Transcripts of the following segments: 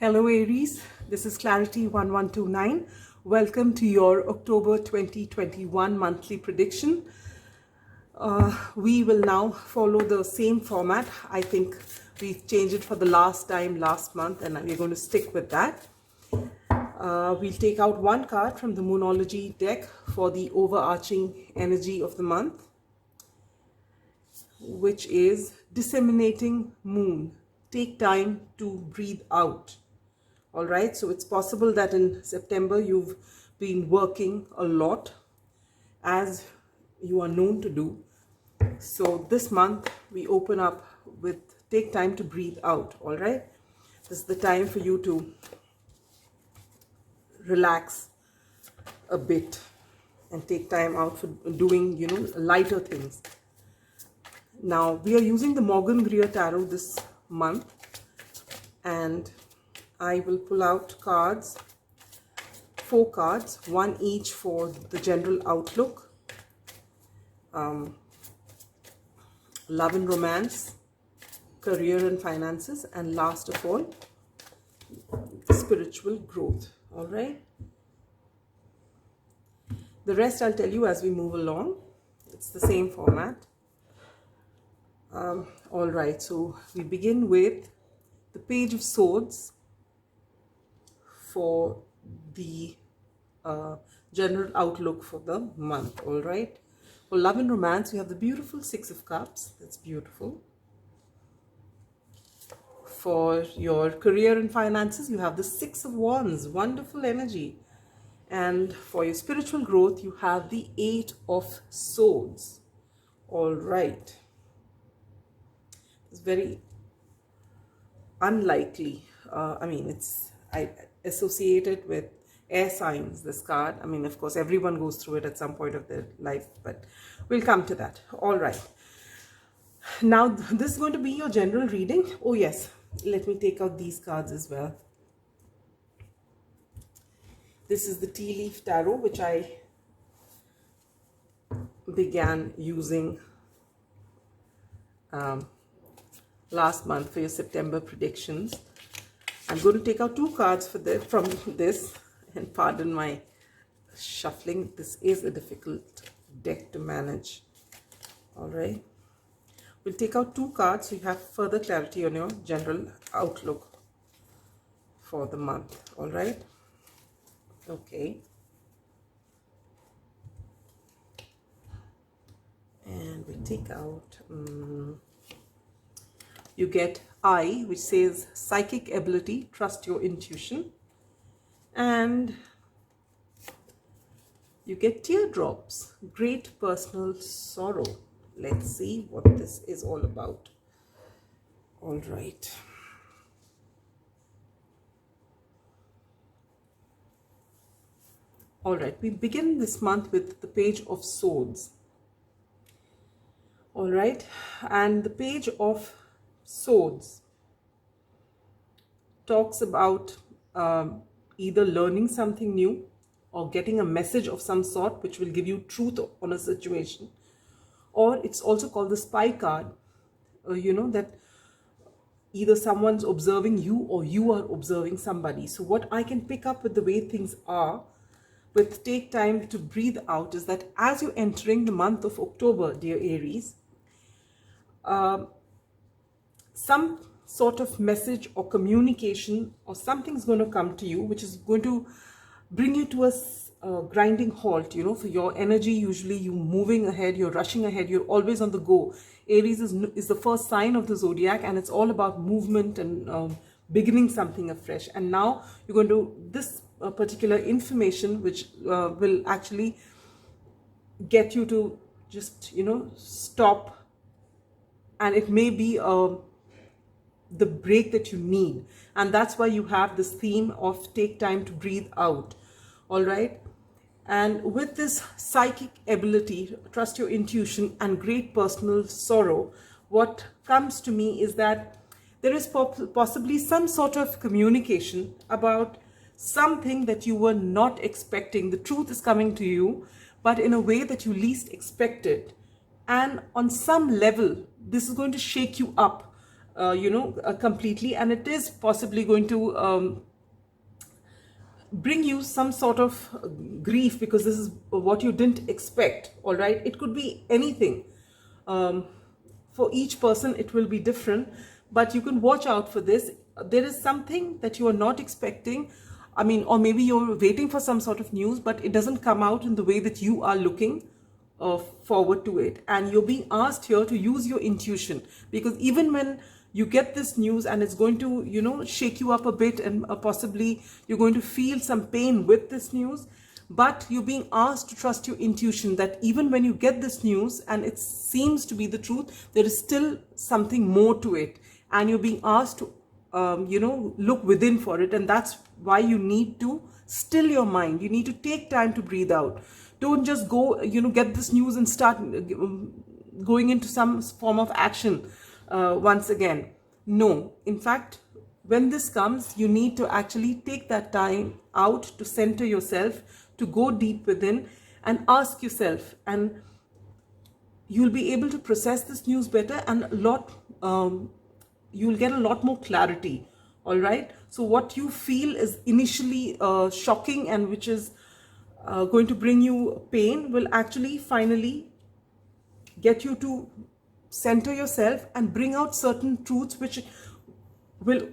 Hello Aries, this is Clarity 1129. Welcome to your October 2021 monthly prediction. We will now follow the same format. I think we've changed it for the last time last month and we're going to stick with that. We'll take out one card from the Moonology deck for the overarching energy of the month, which is Disseminating Moon. Take time to breathe out. All right, so it's possible that in September you've been working a lot as you are known to do. So this month we open up with take time to breathe out. All right, this is the time for you to relax a bit and take time out for doing, lighter things. Now we are using the Morgan Greer Tarot this month, and I will pull out cards, 4 cards, one each for the general outlook, love and romance, career and finances, and last of all, spiritual growth. All right. The rest I'll tell you as we move along. It's the same format. All right. So we begin with the Page of Swords for the general outlook for the month. All right. For love and romance, you have the beautiful 6 of Cups. That's beautiful. For your career and finances, you have the 6 of Wands. Wonderful energy. And for your spiritual growth, you have the 8 of Swords. All right. It's very unlikely. I associate it with air signs, this card. I mean, of course, everyone goes through it at some point of their life, but we'll come to that. All right. Now, this is going to be your general reading. Oh, yes. Let me take out these cards as well. This is the Tea Leaf Tarot, which I began using last month for your September predictions. I'm going to take out 2 cards from this, and pardon my shuffling. This is a difficult deck to manage. All right. We'll take out 2 cards so you have further clarity on your general outlook for the month. All right. Okay. And we take out, you get I, which says psychic ability, trust your intuition. And you get teardrops, great personal sorrow. Let's see what this is all about. All right. All right, we begin this month with the Page of Swords. All right, and the Page of Swords talks about either learning something new or getting a message of some sort which will give you truth on a situation. Or it's also called the spy card, that either someone's observing you or you are observing somebody. So what I can pick up with the way things are with take time to breathe out is that as you're entering the month of October, dear Aries, some sort of message or communication or something's going to come to you which is going to bring you to a grinding halt. For your energy, usually you moving ahead, you're rushing ahead, you're always on the go. Aries is the first sign of the zodiac, and it's all about movement and beginning something afresh. And now you're going to this particular information which will actually get you to just stop, and it may be the break that you need, and that's why you have this theme of take time to breathe out. All right. And with this psychic ability, trust your intuition, and great personal sorrow, what comes to me is that there is possibly some sort of communication about something that you were not expecting. The truth is coming to you, but in a way that you least expected. And on some level, this is going to shake you up. completely, and it is possibly going to bring you some sort of grief, because this is what you didn't expect. All right, it could be anything. For each person it will be different, but you can watch out for this. There is something that you are not expecting, or maybe you're waiting for some sort of news, but it doesn't come out in the way that you are looking forward to it, and you're being asked here to use your intuition, because even when you get this news and it's going to shake you up a bit, and possibly you're going to feel some pain with this news, but you're being asked to trust your intuition, that even when you get this news and it seems to be the truth, there is still something more to it, and you're being asked to look within for it. And that's why you need to still your mind. You need to take time to breathe out. Don't just go get this news and start going into some form of action once again. No, in fact, when this comes, you need to actually take that time out to center yourself, to go deep within and ask yourself, and you'll be able to process this news better, and you'll get a lot more clarity. All right, so what you feel is initially shocking and which is going to bring you pain will actually finally get you to center yourself and bring out certain truths which will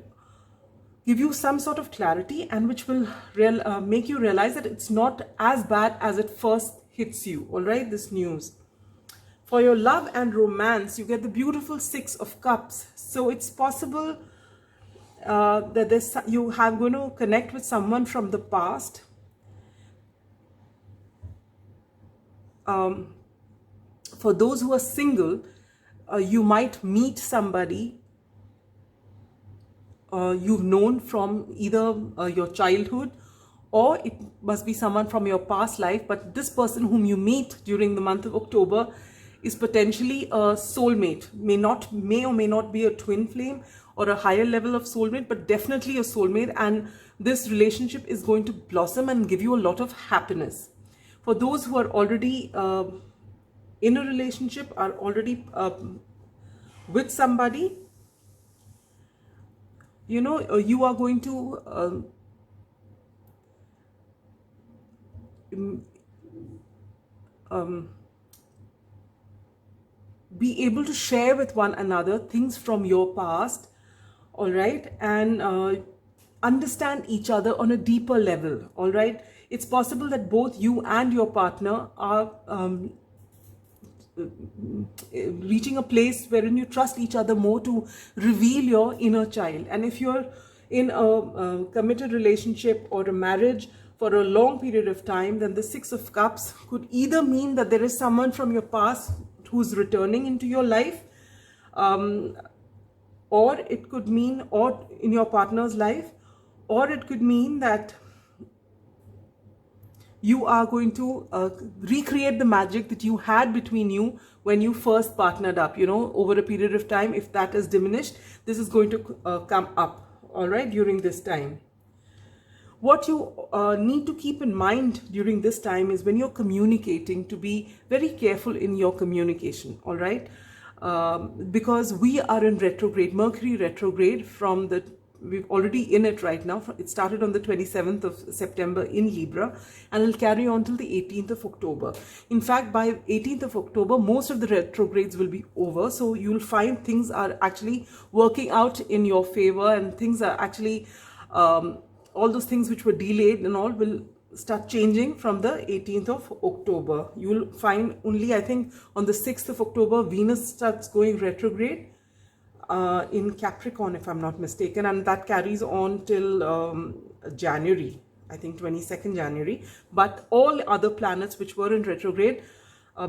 give you some sort of clarity, and which will make you realize that it's not as bad as it first hits you. All right, this news. For your love and romance, you get the beautiful 6 of Cups. So it's possible that you have going to connect with someone from the past. For those who are single, you might meet somebody you've known from either your childhood, or it must be someone from your past life. But this person whom you meet during the month of October is potentially a soulmate. May or may not be a twin flame or a higher level of soulmate, but definitely a soulmate. And this relationship is going to blossom and give you a lot of happiness. For those who are already in a relationship, are already with somebody, you are going to be able to share with one another things from your past. All right, and understand each other on a deeper level. All right, it's possible that both you and your partner are reaching a place wherein you trust each other more to reveal your inner child. And if you're in a committed relationship or a marriage for a long period of time, then the 6 of Cups could either mean that there is someone from your past who's returning into your life, or it could mean, or in your partner's life, or it could mean that you are going to recreate the magic that you had between you when you first partnered up. Over a period of time, if that is diminished, this is going to come up. All right, during this time. What you need to keep in mind during this time is when you're communicating, to be very careful in your communication. All right, because we are in retrograde, Mercury retrograde we're already in it right now. It started on the 27th of September in Libra, and it'll carry on till the 18th of October. In fact, by 18th of October, most of the retrogrades will be over. So you'll find things are actually working out in your favor, and things are actually, all those things which were delayed and all will start changing from the 18th of October. You'll find only, I think, on the 6th of October, Venus starts going retrograde in Capricorn, if I'm not mistaken, and that carries on till January, I think 22nd January. But all other planets which were in retrograde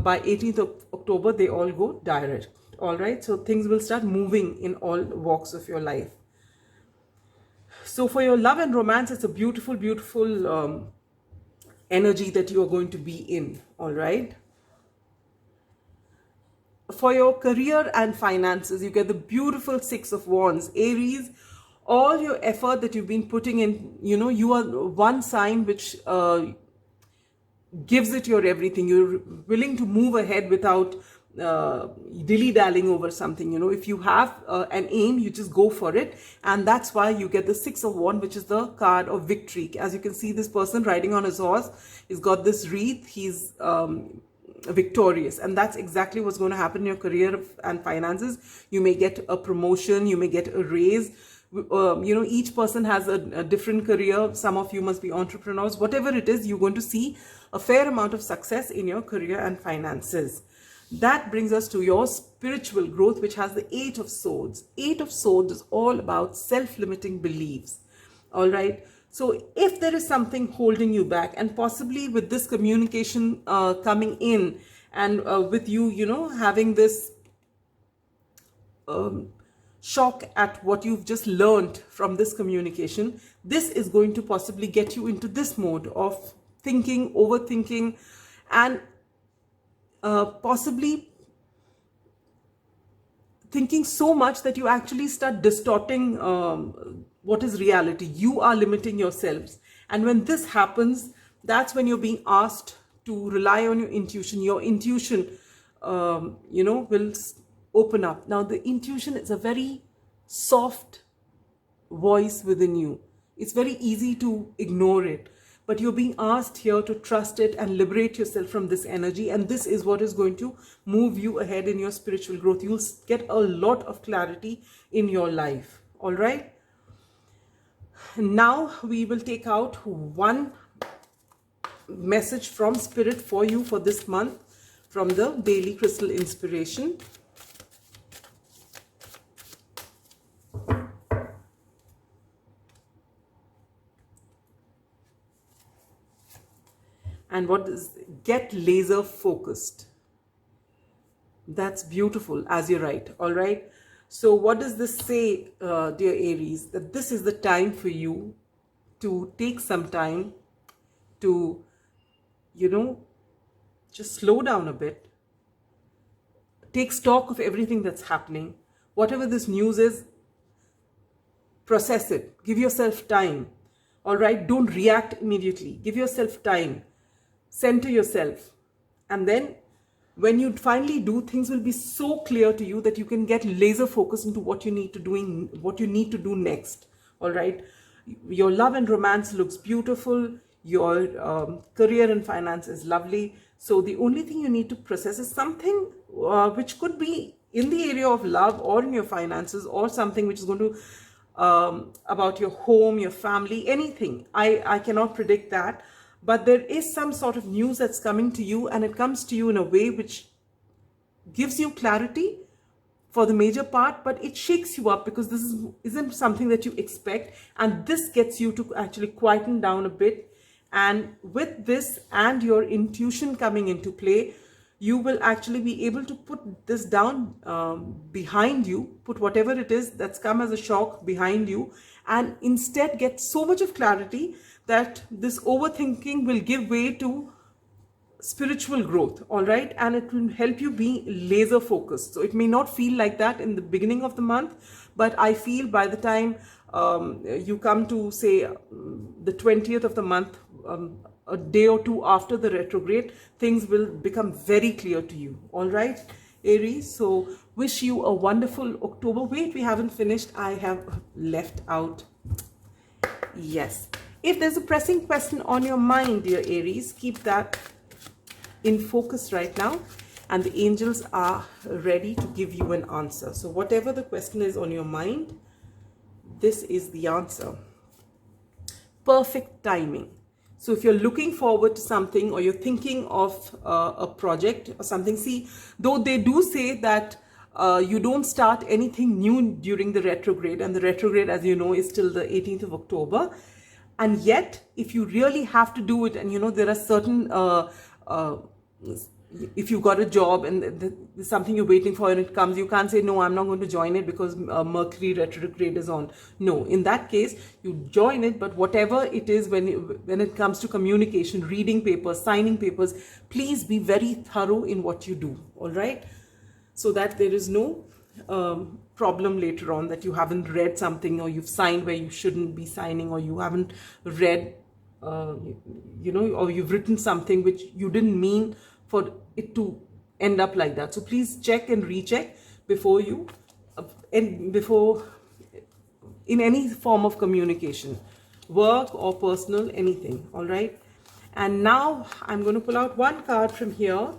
by 18th of October, they all go direct. All right, so things will start moving in all walks of your life. So for your love and romance, it's a beautiful, beautiful energy that you are going to be in. All right. For your career and finances, you get the beautiful 6 of Wands. Aries, all your effort that you've been putting in, you are one sign which gives it your everything. You're willing to move ahead without dilly-dallying over something. If you have an aim, you just go for it. And that's why you get the Six of Wands, which is the card of victory. As you can see, this person riding on his horse, he's got this wreath, he's victorious. And that's exactly what's going to happen in your career and finances. You may get a promotion, you may get a raise. Each person has a different career. Some of you must be entrepreneurs. Whatever it is, you're going to see a fair amount of success in your career and finances. That brings us to your spiritual growth, which has the Eight of Swords. Eight of Swords is all about self-limiting beliefs. All right. So if there is something holding you back, and possibly with this communication coming in, and with you, having this shock at what you've just learned from this communication, this is going to possibly get you into this mode of thinking, overthinking, and possibly thinking so much that you actually start distorting what is reality. You are limiting yourselves. And when this happens, that's when you're being asked to rely on your intuition. Your intuition, will open up. Now, the intuition is a very soft voice within you. It's very easy to ignore it. But you're being asked here to trust it and liberate yourself from this energy. And this is what is going to move you ahead in your spiritual growth. You'll get a lot of clarity in your life. All right. Now we will take out one message from Spirit for you for this month from the Daily Crystal Inspiration. And what is get laser focused? That's beautiful as you write. All right. So what does this say, dear Aries? That this is the time for you to take some time to, just slow down a bit. Take stock of everything that's happening. Whatever this news is, process it. Give yourself time. All right. Don't react immediately. Give yourself time. Center yourself, and then when you finally do, things will be so clear to you that you can get laser focused into what you need to do next. All right. Your love and romance looks beautiful. Your career and finance is lovely. So the only thing you need to process is something which could be in the area of love or in your finances, or something which is going to about your home, your family, anything. I cannot predict that. But there is some sort of news that's coming to you, and it comes to you in a way which gives you clarity for the major part, but it shakes you up because this isn't something that you expect. And this gets you to actually quieten down a bit. And with this and your intuition coming into play, you will actually be able to put this down behind you, put whatever it is that's come as a shock behind you, and instead get so much of clarity that this overthinking will give way to spiritual growth. All right. And it will help you be laser focused. So it may not feel like that in the beginning of the month, but I feel by the time you come to, say, the 20th of the month, a day or two after the retrograde, things will become very clear to you. All right, Aries. So wish you a wonderful October. Wait, we haven't finished. I have left out. Yes. If there's a pressing question on your mind, dear Aries, keep that in focus right now, and the angels are ready to give you an answer. So whatever the question is on your mind, this is the answer. Perfect timing. So if you're looking forward to something, or you're thinking of a project or something, see, though they do say that you don't start anything new during the retrograde, and the retrograde, as you know, is till the 18th of October. And yet, if you really have to do it, and there are certain, if you got a job and there's something you're waiting for and it comes, you can't say, no, I'm not going to join it because Mercury retrograde is on. No, in that case, you join it. But whatever it is, when it comes to communication, reading papers, signing papers, please be very thorough in what you do. All right. So that there is no problem later on that you haven't read something, or you've signed where you shouldn't be signing, or you haven't read, or you've written something which you didn't mean for it to end up like that. So please check and recheck before you before in any form of communication, work or personal, anything. All right. And now I'm going to pull out one card from here,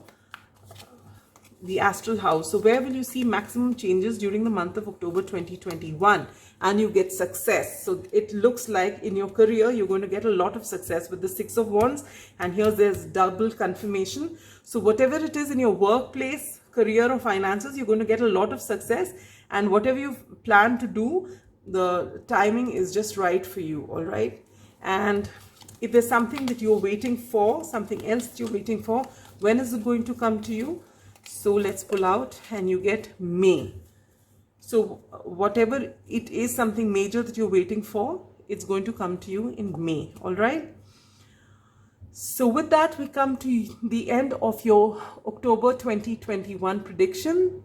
the astral house. So where will you see maximum changes during the month of October 2021? And you get success. So it looks like in your career, you're going to get a lot of success with the 6 of Wands. And there's double confirmation. So whatever it is in your workplace, career or finances, you're going to get a lot of success. And whatever you've planned to do, the timing is just right for you. All right. And if there's something that you're waiting for, something else that you're waiting for, when is it going to come to you? So let's pull out, and you get May. So whatever it is, something major that you're waiting for, it's going to come to you in May. All right. So with that, we come to the end of your October 2021 prediction.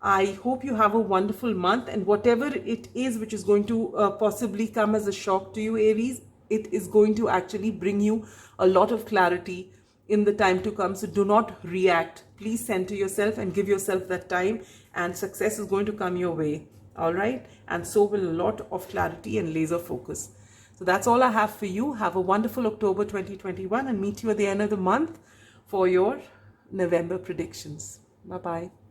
I hope you have a wonderful month, and whatever it is which is going to possibly come as a shock to you, Aries, it is going to actually bring you a lot of clarity in the time to come. So do not react. Please center yourself and give yourself that time, and success is going to come your way. All right. And so will a lot of clarity and laser focus. So that's all I have for you. Have a wonderful October 2021, and meet you at the end of the month for your November predictions. Bye-bye.